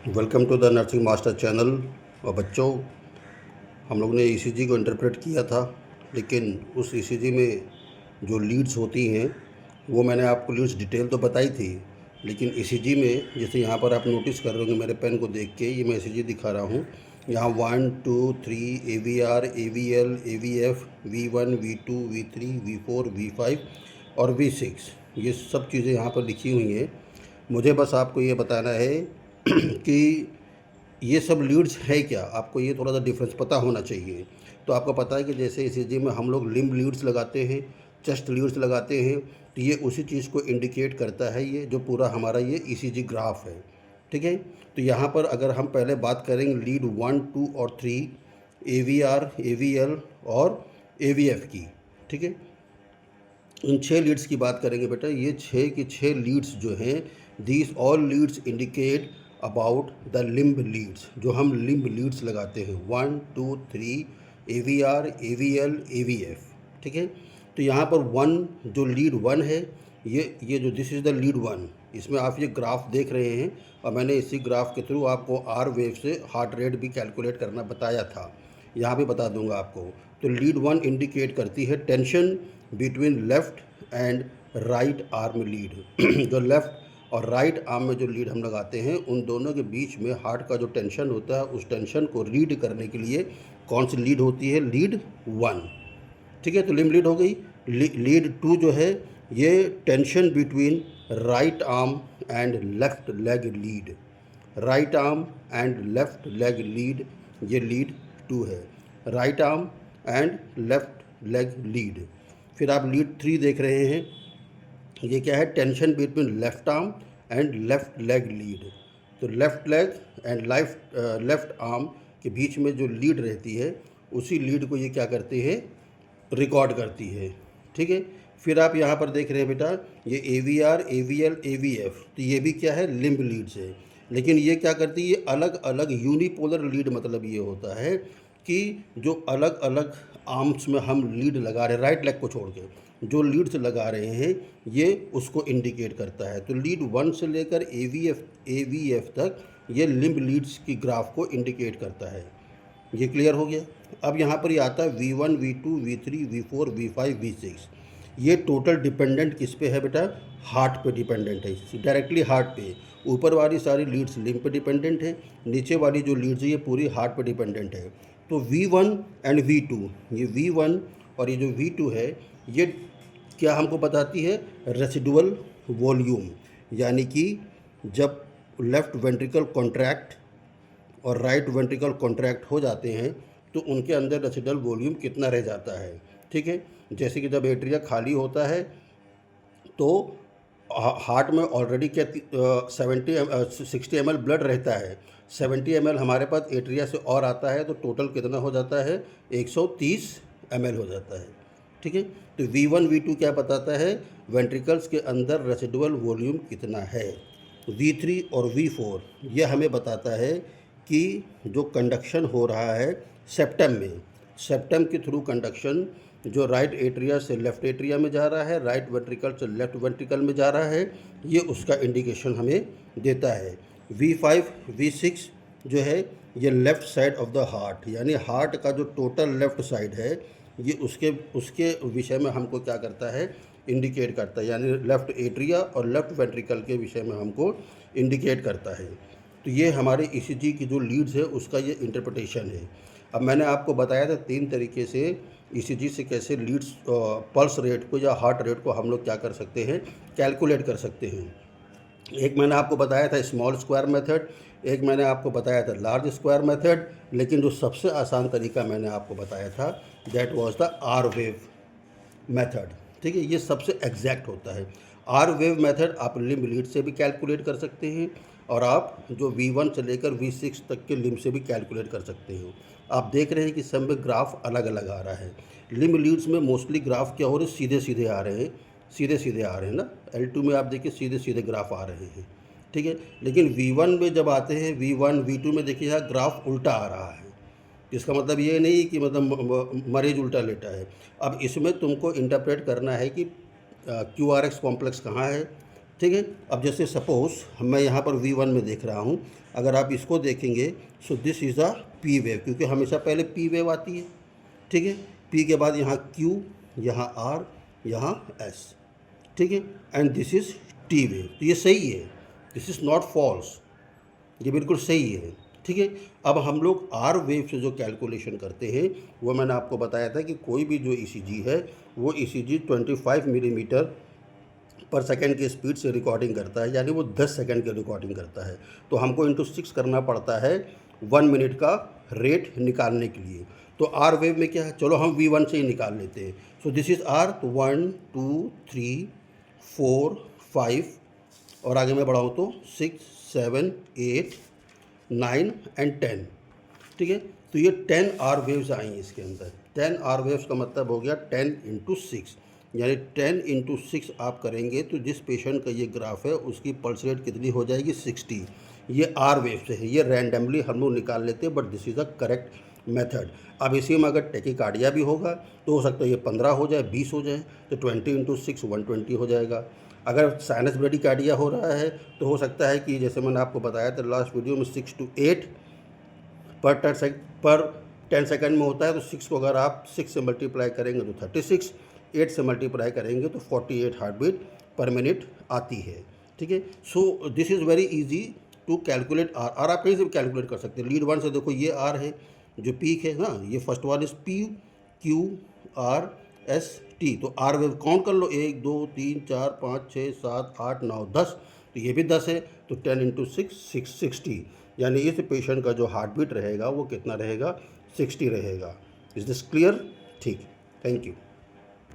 Welcome to the nursing master channel. और बच्चों, हम लोग ने ईसीजी को इंटरप्रेट किया था, लेकिन उस ईसीजी में जो लीड्स होती हैं वो मैंने आपको लीड्स डिटेल तो बताई थी, लेकिन ईसीजी में जैसे यहाँ पर आप नोटिस कर रहे होंगे मेरे पेन को देख के, ये मैं ईसीजी दिखा रहा हूँ। यहाँ 1 2 3 AVR AVL AVF V1 V2 V3 V4 V5 और V6, ये सब चीज़ें यहाँ पर लिखी हुई हैं। मुझे बस आपको ये बताना है कि ये सब लीड्स है क्या, आपको ये थोड़ा सा डिफरेंस पता होना चाहिए। तो आपको पता है कि जैसे ईसीजी में हम लोग लिम्ब लीड्स लगाते हैं, चेस्ट लीड्स लगाते हैं, तो ये उसी चीज़ को इंडिकेट करता है, ये जो पूरा हमारा ये ईसीजी ग्राफ है। ठीक है, तो यहाँ पर अगर हम पहले बात करेंगे लीड 1 2 और 3 AVR AVL और AVF की। ठीक है, इन 6 लीड्स की बात करेंगे बेटा। ये 6 की 6 लीड्स जो हैं, these all leads indicate about the limb leads, जो हम लिम्ब लीड्स लगाते हैं 1 2 3 AVR AVL AVF। ठीक है, तो यहाँ पर 1 जो लीड 1 है, ये जो दिस इज़ द लीड 1, इसमें आप ये ग्राफ देख रहे हैं, और मैंने इसी ग्राफ के थ्रू आपको आर वेव से हार्ट रेट भी कैलकुलेट करना बताया था, यहाँ भी बता दूंगा आपको। तो लीड 1 इंडिकेट करती है tension between left and right arm lead जो लेफ़्ट और राइट आर्म में जो लीड हम लगाते हैं, उन दोनों के बीच में हार्ट का जो टेंशन होता है, उस टेंशन को रीड करने के लिए कौन सी लीड होती है, लीड 1। ठीक है, तो लिम्ब लीड हो गई। लीड 2 जो है, ये tension between right arm and left leg lead, right arm and left leg lead, ये लीड 2 है, right arm and left leg lead. फिर आप लीड 3 देख रहे हैं, ये क्या है, tension between left arm and left leg lead. तो left leg and left arm के बीच में जो लीड रहती है, उसी लीड को ये क्या करती है, रिकॉर्ड करती है। ठीक है, फिर आप यहाँ पर देख रहे हैं बेटा, ये AVR AVL AVF, तो ये भी क्या है, लिम्ब लीड्स है। लेकिन ये क्या करती है, ये अलग अलग यूनिपोलर लीड, मतलब ये होता है कि जो अलग अलग आर्म्स में हम लीड लगा रहे हैं, राइट लेग को छोड़ के जो लीड्स लगा रहे हैं, ये उसको इंडिकेट करता है। तो लीड 1 से लेकर AVF तक ये लिम्ब लीड्स की ग्राफ को इंडिकेट करता है। ये क्लियर हो गया। अब यहाँ पर ये आता है V1 V2 V3 V4 V5 V6। ये टोटल डिपेंडेंट किस पे है बेटा, हार्ट पे डिपेंडेंट है, डायरेक्टली हार्ट पे। ऊपर वाली सारी लीड्स लिम्ब पे डिपेंडेंट है, नीचे वाली जो लीड्स है ये पूरी हार्ट पे डिपेंडेंट है। तो V1 एंड V2, ये V1 और ये जो V2 है, ये क्या हमको बताती है, रेसिडुअल वॉल्यूम, यानी कि जब लेफ़्ट वेंट्रिकल कॉन्ट्रैक्ट और राइट वेंट्रिकल कॉन्ट्रैक्ट हो जाते हैं, तो उनके अंदर रेसिडुअल वॉल्यूम कितना रह जाता है। ठीक है, जैसे कि जब एट्रिया खाली होता है, तो हार्ट में ऑलरेडी क्या 60 ml ब्लड रहता है, 70 ml हमारे पास एट्रिया से और आता है, तो टोटल कितना हो जाता है, 130 ml हो जाता है। ठीक है, तो V1 V2 क्या बताता है, वेंट्रिकल्स के अंदर रेसिडुअल वॉल्यूम कितना है। V3 और V4 यह हमें बताता है कि जो कंडक्शन हो रहा है सेप्टम में, सेप्टम के थ्रू कंडक्शन जो राइट एट्रिया से लेफ़्ट एट्रिया में जा रहा है, राइट वेंट्रिकल से लेफ़्ट वेंट्रिकल में जा रहा है, ये उसका इंडिकेशन हमें देता है। V5 V6 जो है, ये left side of the heart, यानी हार्ट का जो टोटल लेफ़्ट साइड है, ये उसके विषय में हमको क्या करता है, इंडिकेट करता है, यानी लेफ़्ट एट्रिया और लेफ़्ट वेंट्रिकल के विषय में हमको इंडिकेट करता है। तो ये हमारे ईसीजी की जो लीड्स है, उसका ये इंटरप्रिटेशन है। अब मैंने आपको बताया था 3 तरीके से ईसीजी से कैसे लीड्स पल्स रेट को या हार्ट रेट को हम लोग क्या कर सकते हैं, कैलकुलेट कर सकते हैं। एक मैंने आपको बताया था स्मॉल स्क्वायर मेथड, एक मैंने आपको बताया था लार्ज स्क्वायर मेथड, लेकिन जो सबसे आसान तरीका मैंने आपको बताया था, that was the R wave method. ठीक है, ये सबसे एग्जैक्ट होता है। आर वेव मेथड आप लिम्ब लीड से भी कैलकुलेट कर सकते हैं, और आप जो V1 से लेकर V6 तक के लिम्ब से भी कैलकुलेट कर सकते हो। आप देख रहे हैं कि सब में ग्राफ अलग अलग आ रहा है। लिम्ब लीड्स में मोस्टली ग्राफ क्या हो रहे हैं, सीधे सीधे आ रहे हैं, सीधे सीधे आ रहे हैं ना। L2 में आप देखिए सीधे सीधे ग्राफ आ रहे हैं। ठीक है, लेकिन V1 में जब आते हैं, V1 V2 में देखिए यहाँ ग्राफ उल्टा आ रहा है। इसका मतलब ये नहीं कि मतलब मरीज उल्टा लेटा है। अब इसमें तुमको इंटरप्रेट करना है कि QRX कॉम्प्लेक्स कहाँ है, ठीक है। अब जैसे सपोज़ मैं यहाँ पर V1 में देख रहा हूँ, अगर आप इसको देखेंगे सो this is a P wave, क्योंकि हमेशा पहले P वेव आती है, ठीक है। P के बाद यहाँ Q, यहाँ R, यहाँ S, ठीक है, and this is T wave. तो ये सही है, दिस इज़ नॉट फॉल्स, ये बिल्कुल सही है, ठीक है। अब हम लोग आर वेव से जो कैलकुलेशन करते हैं वो मैंने आपको बताया था कि कोई भी जो ईसीजी है वो ईसीजी 25 मिलीमीटर पर सेकंड की स्पीड से रिकॉर्डिंग करता है, यानी वो 10 सेकंड की रिकॉर्डिंग करता है। तो हमको इंटू 6 करना पड़ता है 1 मिनट का रेट निकालने के लिए। तो आर वेव में क्या है, चलो हम V1 से ही निकाल लेते हैं। सो दिस इज़ आर, तो 1 2 3 4 5 और आगे मैं बढ़ाऊँ तो 6 7 8 9 एंड 10, ठीक है। तो ये 10 आर वेव्स आई हैं इसके अंदर। 10 आर वेव्स का मतलब हो गया 10 इंटू 6, यानी 10 इंटू 6 आप करेंगे तो जिस पेशेंट का ये ग्राफ है उसकी पल्स रेट कितनी हो जाएगी, 60। ये आर वेव से है, ये रैंडमली हम लोग निकाल लेते हैं, but this is a correct method. अब इसी में अगर टेकिकार्डिया भी होगा तो हो सकता है ये 15 हो जाए, 20 हो जाए, तो 20 इंटू 6 120 हो जाएगा। अगर साइनस ब्रेडिकार्डिया हो रहा है तो हो सकता है कि जैसे मैंने आपको बताया था लास्ट वीडियो में 6 to 8 पर 10 सेकंड में होता है। तो 6 को अगर आप 6 से मल्टीप्लाई करेंगे तो 36, 8 से मल्टीप्लाई करेंगे तो 48 हार्ट बीट पर मिनट आती है, ठीक है। So this is very easy to calculate R. और आप कहीं से भी कैलकुलेट कर सकते हैं। लीड 1 से देखो ये आर है जो पीक है ना, ये first one is P Q R S T। तो आर वेव काउंट कर लो, 1 2 3 4 5 6 7 8 9 10, तो ये भी 10 है। तो 10 इंटू 6 660, यानी इस पेशेंट का जो हार्ट बीट रहेगा वो कितना रहेगा, 60 रहेगा। Is this clear? ठीक, थैंक यू।